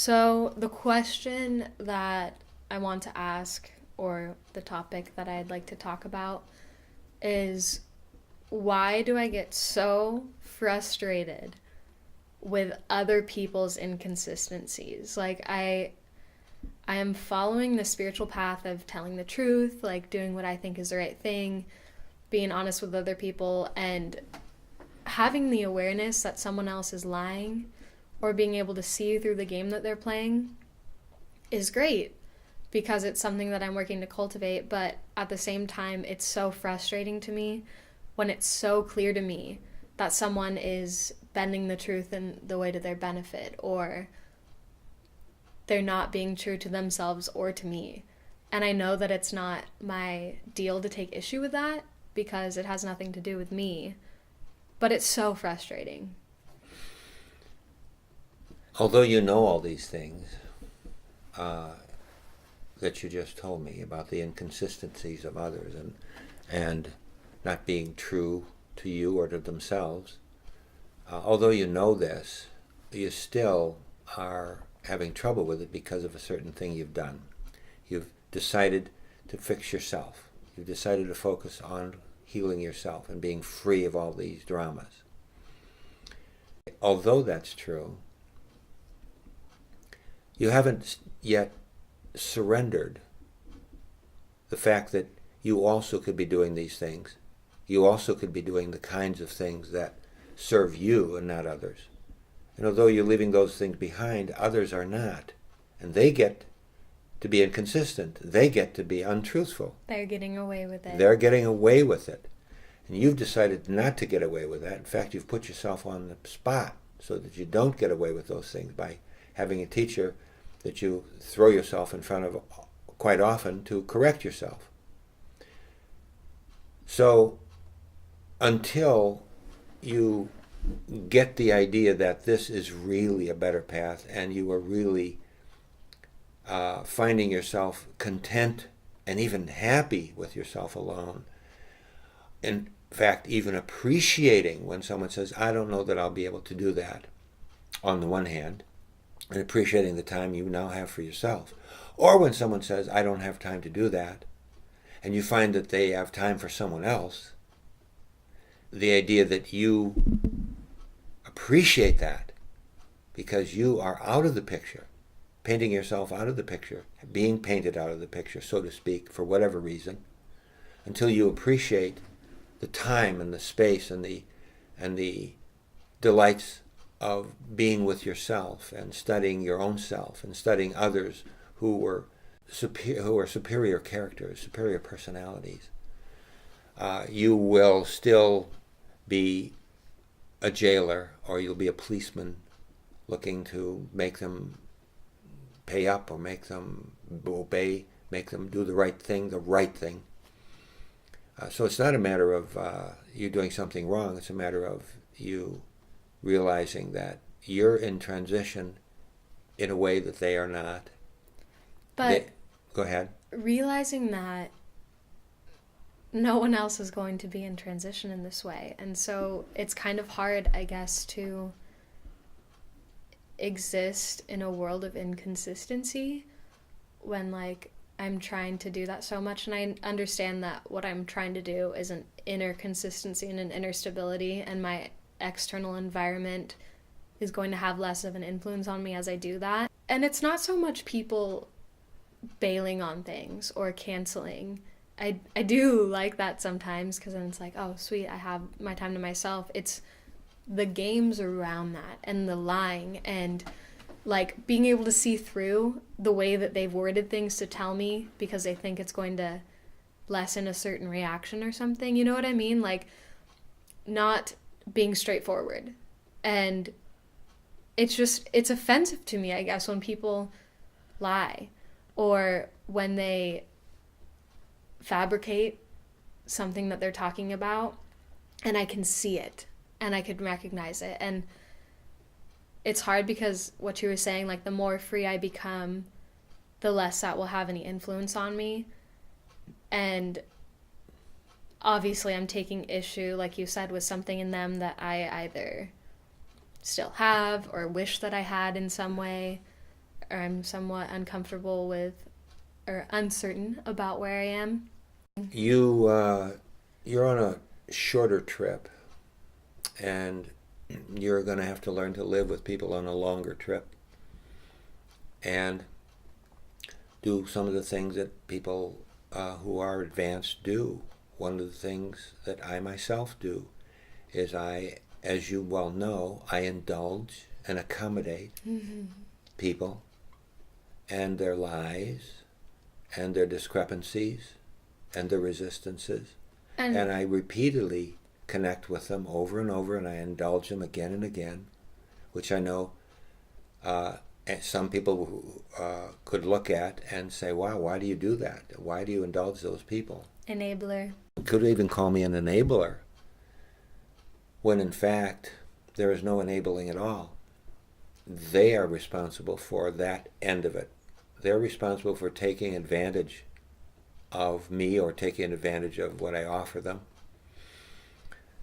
So, the question that I want to ask, or the topic that I'd like to talk about, is why do I get so frustrated with other people's inconsistencies? I am following the spiritual path of telling the truth, like doing what I think is the right thing, being honest with other people, and having the awareness that someone else is lying or being able to see through the game that they're playing is great because it's something that I'm working to cultivate. But at the same time, it's so frustrating to me when it's so clear to me that someone is bending the truth in the way to their benefit, or they're not being true to themselves or to me. And I know that it's not my deal to take issue with that because it has nothing to do with me, but it's so frustrating. Although you know all these things that you just told me about the inconsistencies of others and not being true to you or to themselves, although you know this, you still are having trouble with it because of a certain thing you've done. You've decided to fix yourself. You've decided to focus on healing yourself and being free of all these dramas. Although that's true, you haven't yet surrendered the fact that you also could be doing these things. You also could be doing the kinds of things that serve you and not others. And although you're leaving those things behind, others are not. And they get to be inconsistent. They get to be untruthful. They're getting away with it. They're getting away with it. And you've decided not to get away with that. In fact, you've put yourself on the spot so that you don't get away with those things by having a teacher that you throw yourself in front of quite often to correct yourself. So until you get the idea that this is really a better path and you are really finding yourself content and even happy with yourself alone, in fact, even appreciating when someone says, I don't know that I'll be able to do that, on the one hand, and appreciating the time you now have for yourself. Or when someone says, I don't have time to do that, and you find that they have time for someone else, the idea that you appreciate that because you are out of the picture, painting yourself out of the picture, being painted out of the picture, so to speak, for whatever reason, until you appreciate the time and the space and the delights of being with yourself and studying your own self and studying others who are superior characters, superior personalities. You will still be a jailer, or you'll be a policeman looking to make them pay up or make them obey, make them do the right thing. So it's not a matter of you doing something wrong. It's a matter of you realizing that you're in transition in a way that they are not. But go ahead. realizing that no one else is going to be in transition in this way. And so it's kind of hard, I guess, to exist in a world of inconsistency when, like, I'm trying to do that so much. And I understand that what I'm trying to do is an inner consistency and an inner stability, and my external environment is going to have less of an influence on me as I do that. And it's not so much people bailing on things or canceling. I do like that sometimes because then it's like, oh, sweet, I have my time to myself. It's the games around that and the lying and, like, being able to see through the way that they've worded things to tell me because they think it's going to lessen a certain reaction or something. You know what I mean? Like, not being straightforward. And it's offensive to me, I guess, when people lie or when they fabricate something that they're talking about and I can see it and I could recognize it. And it's hard because what you were saying, like, the more free I become, the less that will have any influence on me. And obviously I'm taking issue, like you said, with something in them that I either still have or wish that I had in some way. or I'm somewhat uncomfortable with or uncertain about where I am. You're on a shorter trip, and you're going to have to learn to live with people on a longer trip and do some of the things that people who are advanced do. One of the things that I myself do is as you well know, I indulge and accommodate people and their lies and their discrepancies and their resistances. And I repeatedly connect with them over and over, and I indulge them again and again, which I know some people could look at and say, wow, why do you do that? Why do you indulge those people? Enabler. Could even call me an enabler, when in fact there is no enabling at all. They are responsible for that end of it. They're responsible for taking advantage of me or taking advantage of what I offer them.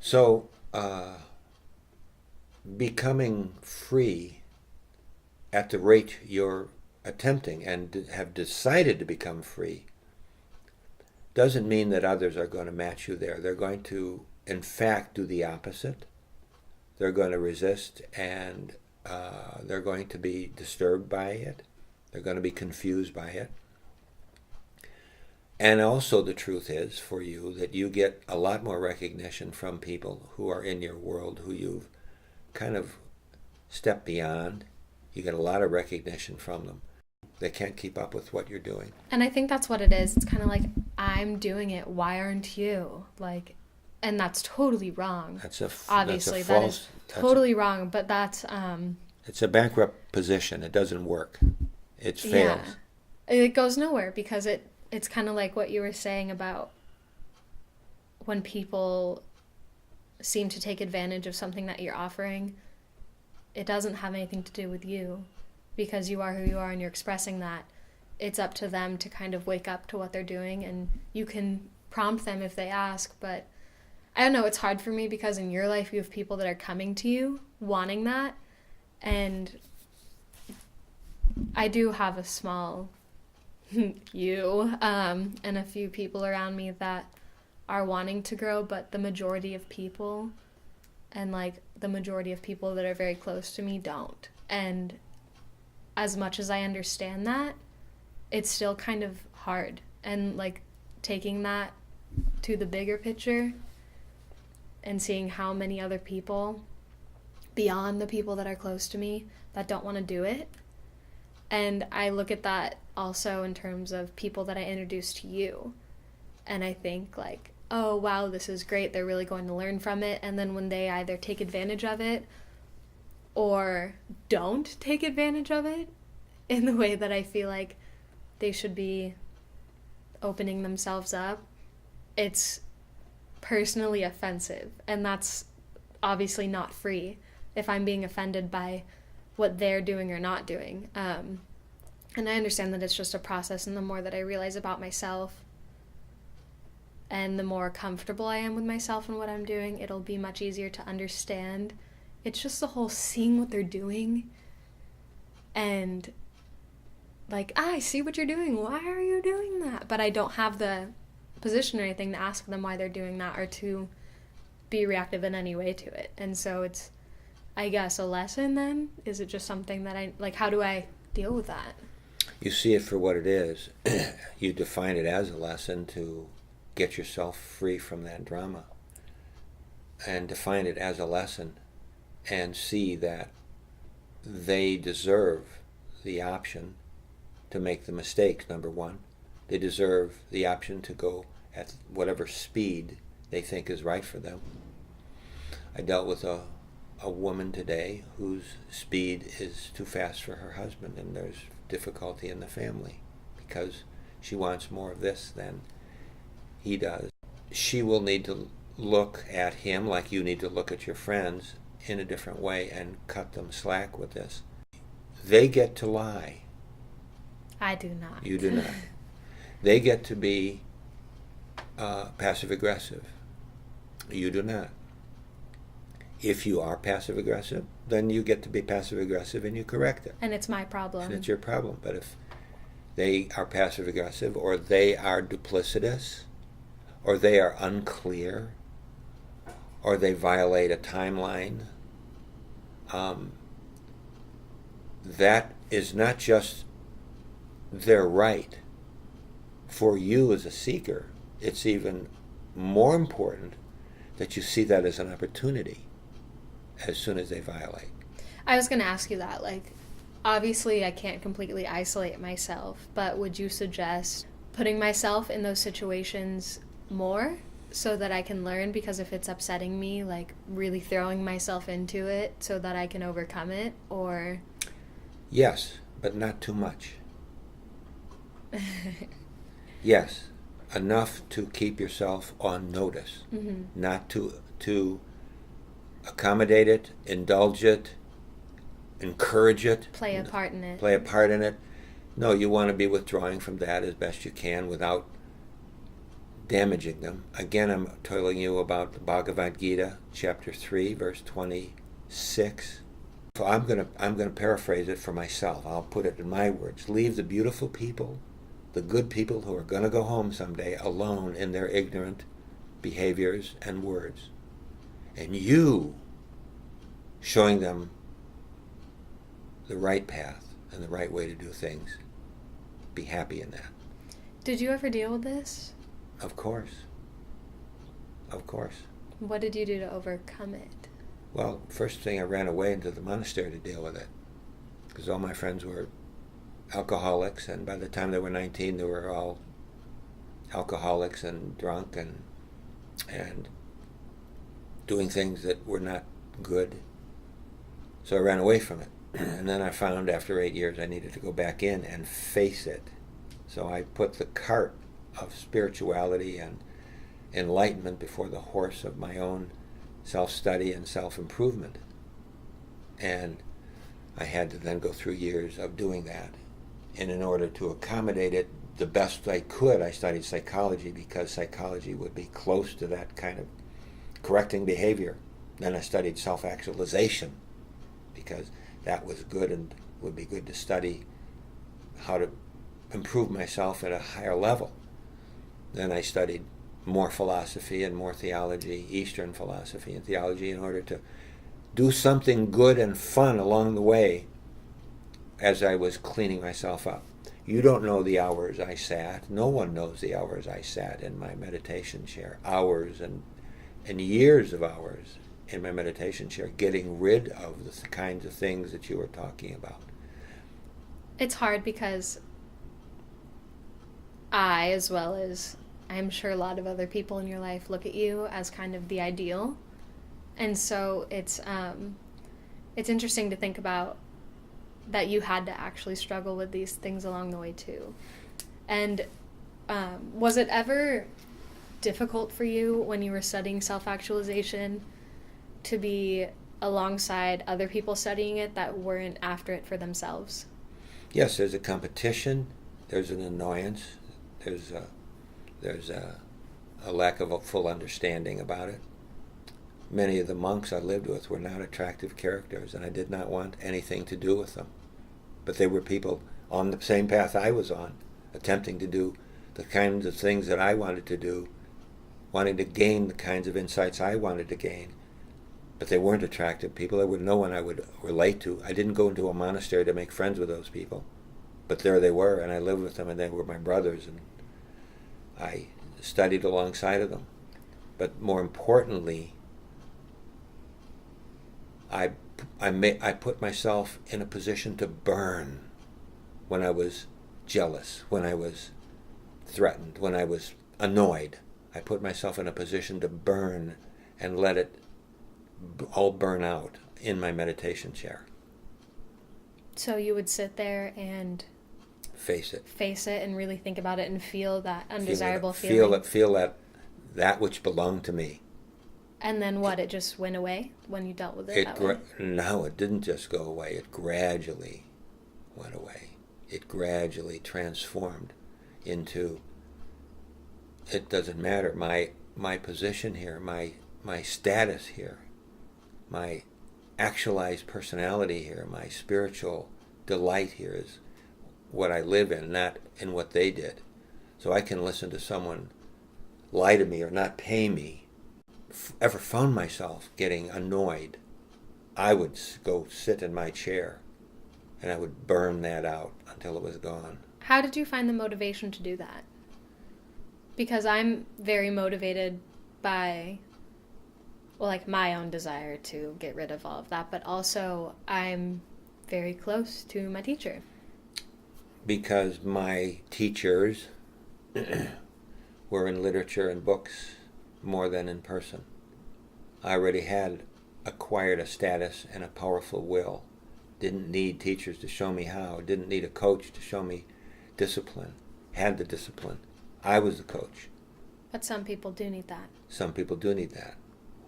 So, becoming free at the rate you're attempting and have decided to become free doesn't mean that others are going to match you there. They're going to, in fact, do the opposite. They're going to resist, and they're going to be disturbed by it. They're going to be confused by it. And also the truth is, for you, that you get a lot more recognition from people who are in your world, who you've kind of stepped beyond. You get a lot of recognition from them. They can't keep up with what you're doing. And I think that's what it is. It's kind of like, I'm doing it, why aren't you? Like, and that's totally wrong. Obviously, that is totally wrong, but that's... it's a bankrupt position. It doesn't work. It fails. Yeah. It goes nowhere, because it's kind of like what you were saying about when people seem to take advantage of something that you're offering. It doesn't have anything to do with you, because you are who you are and you're expressing that. It's up to them to kind of wake up to what they're doing, and you can prompt them if they ask. But I don't know, it's hard for me because in your life you have people that are coming to you wanting that, and I do have a small you and a few people around me that are wanting to grow, but the majority of people, and like the majority of people that are very close to me, don't. And as much as I understand that, it's still kind of hard. And like taking that to the bigger picture and seeing how many other people beyond the people that are close to me that don't want to do it. And I look at that also in terms of people that I introduce to you. And I think like, oh, wow, this is great. They're really going to learn from it. And then when they either take advantage of it or don't take advantage of it in the way that I feel like they should be opening themselves up, it's personally offensive. And that's obviously not free if I'm being offended by what they're doing or not doing. And I understand that it's just a process, and the more that I realize about myself and the more comfortable I am with myself and what I'm doing, it'll be much easier to understand. It's just the whole seeing what they're doing and like, I see what you're doing. Why are you doing that? But I don't have the position or anything to ask them why they're doing that or to be reactive in any way to it. And so it's, I guess, a lesson then? Is it just something that I, like, how do I deal with that? You see it for what it is. You define it as a lesson to get yourself free from that drama. And define it as a lesson and see that they deserve the option to make the mistakes, number one. They deserve the option to go at whatever speed they think is right for them. I dealt with a woman today whose speed is too fast for her husband, and there's difficulty in the family because she wants more of this than he does. She will need to look at him like you need to look at your friends in a different way and cut them slack with this. They get to lie. I do not. You do not. They get to be passive-aggressive. You do not. if you are passive aggressive, then you get to be passive aggressive and you correct it. And it's my problem. And it's your problem. But if they are passive aggressive, or they are duplicitous, or they are unclear, or they violate a timeline, that is not just their right. For you as a seeker, it's even more important that you see that as an opportunity as soon as they violate. I was going to ask you that. Like, obviously, I can't completely isolate myself, but would you suggest putting myself in those situations more so that I can learn? Because if it's upsetting me, like really throwing myself into it so that I can overcome it, or... Yes, but not too much. Yes, enough to keep yourself on notice, not to accommodate it, indulge it, encourage it. Play a part in it. Play a part in it. No, you want to be withdrawing from that as best you can without damaging them. Again, I'm telling you about the Bhagavad Gita, chapter 3, verse 26. So I'm gonna paraphrase it for myself. I'll put it in my words. Leave the beautiful people, the good people who are going to go home someday, alone in their ignorant behaviors and words. And you showing them the right path and the right way to do things. Be happy in that. Did you ever deal with this? Of course. Of course. What did you do to overcome it? Well, first thing, I ran away into the monastery to deal with it, because all my friends were alcoholics, and by the time they were 19, they were all alcoholics and drunk and doing things that were not good. So I ran away from it. And then I found after 8 years I needed to go back in and face it. So I put the cart of spirituality and enlightenment before the horse of my own self-study and self-improvement. And I had to then go through years of doing that. And in order to accommodate it the best I could, I studied psychology, because psychology would be close to that kind of correcting behavior. Then I studied self-actualization, because that was good and would be good to study how to improve myself at a higher level. Then I studied more philosophy and more theology, Eastern philosophy and theology, in order to do something good and fun along the way as I was cleaning myself up. You don't know the hours I sat. No one knows the hours I sat in my meditation chair. Hours and years of hours in my meditation chair, getting rid of the kinds of things that you were talking about. It's hard because I, as well as I'm sure a lot of other people in your life, look at you as kind of the ideal. And so it's interesting to think about that you had to actually struggle with these things along the way too. And was it ever difficult for you when you were studying self-actualization to be alongside other people studying it that weren't after it for themselves? Yes, there's a competition, there's an annoyance, there's a lack of a full understanding about it. Many of the monks I lived with were not attractive characters, and I did not want anything to do with them. But they were people on the same path I was on, attempting to do the kinds of things that I wanted to do, wanting to gain the kinds of insights I wanted to gain. But they weren't attractive people. There was no one I would relate to. I didn't go into a monastery to make friends with those people. But there they were, and I lived with them, and they were my brothers, and I studied alongside of them. But more importantly, I put myself in a position to burn when I was jealous, when I was threatened, when I was annoyed. I put myself in a position to burn and let it all burn out in my meditation chair. So you would sit there and face it and really think about it and feel that undesirable feeling. Feel that which belonged to me. And then what? It just went away when you dealt with it that way? No, it didn't just go away. It gradually went away. It gradually transformed into, it doesn't matter, my position here, my status here my actualized personality here, my spiritual delight here is what I live in, not in what they did. So I can listen to someone lie to me or not pay me. Ever found myself getting annoyed, I would go sit in my chair and I would burn that out until it was gone. How did you find the motivation to do that? Because I'm very motivated by, well, like my own desire to get rid of all of that, but also I'm very close to my teacher. Because my teachers were in literature and books more than in person. I already had acquired a status and a powerful will. Didn't need teachers to show me how. Didn't need a coach to show me discipline. Had the discipline. I was the coach. But some people do need that. Some people do need that.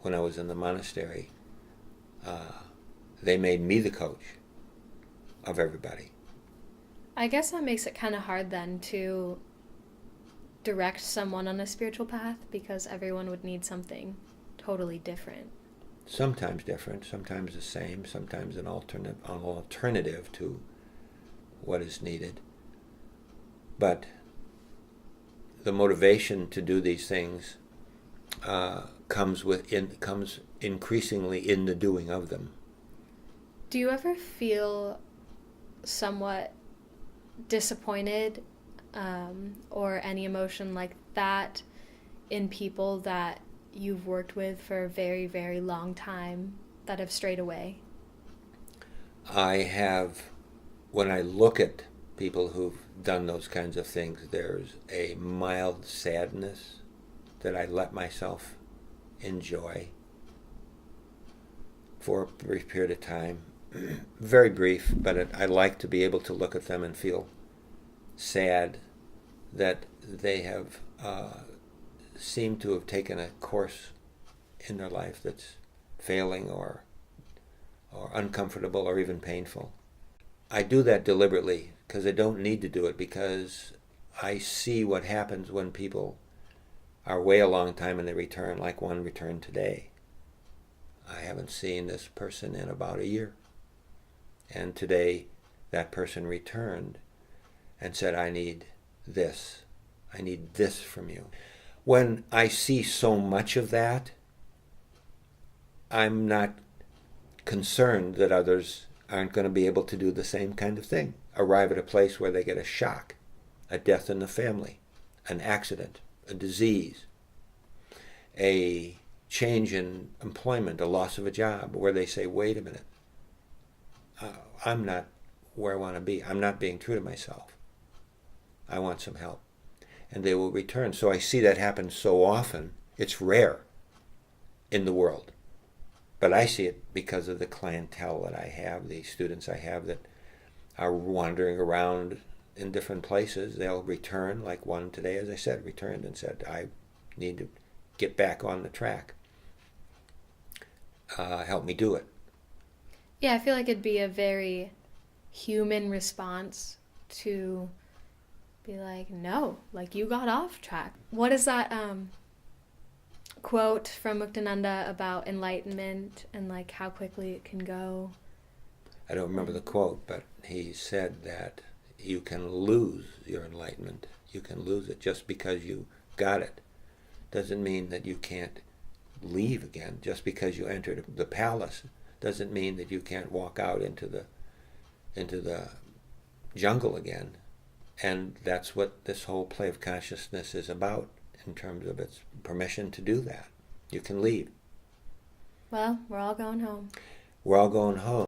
When I was in the monastery, they made me the coach of everybody. I guess that makes it kind of hard then to direct someone on a spiritual path, because everyone would need something totally different. Sometimes different, sometimes the same, sometimes an alternative to what is needed. But the motivation to do these things comes increasingly in the doing of them. Do you ever feel somewhat disappointed or any emotion like that in people that you've worked with for a very, very long time that have strayed away? I have, when I look at people who've done those kinds of things, there's a mild sadness that I let myself enjoy for a brief period of time. Very brief, but I like to be able to look at them and feel sad that they have seemed to have taken a course in their life that's failing or uncomfortable or even painful. I do that deliberately because I don't need to do it, because I see what happens when people are away a long time and they return, like one returned today. I haven't seen this person in about a year. And today that person returned and said, I need this from you. When I see so much of that, I'm not concerned that others aren't going to be able to do the same kind of thing. Arrive at a place where they get a shock, a death in the family, an accident, a disease, a change in employment, a loss of a job, where they say, wait a minute, I'm not where I want to be. I'm not being true to myself. I want some help. And they will return. So I see that happen so often. It's rare in the world. But I see it because of the clientele that I have, the students I have that are wandering around in different places. They'll return, like one today, as I said, returned and said, I need to get back on the track. Help me do it. Yeah, I feel like it'd be a very human response to be like, no, like you got off track. What is that quote from Muktananda about enlightenment and like how quickly it can go? I don't remember the quote, but he said that you can lose your enlightenment. You can lose it. Just because you got it doesn't mean that you can't leave again. Just because you entered the palace doesn't mean that you can't walk out into the jungle again. And that's what this whole play of consciousness is about, in terms of its permission to do that. You can leave. Well, we're all going home. We're all going home.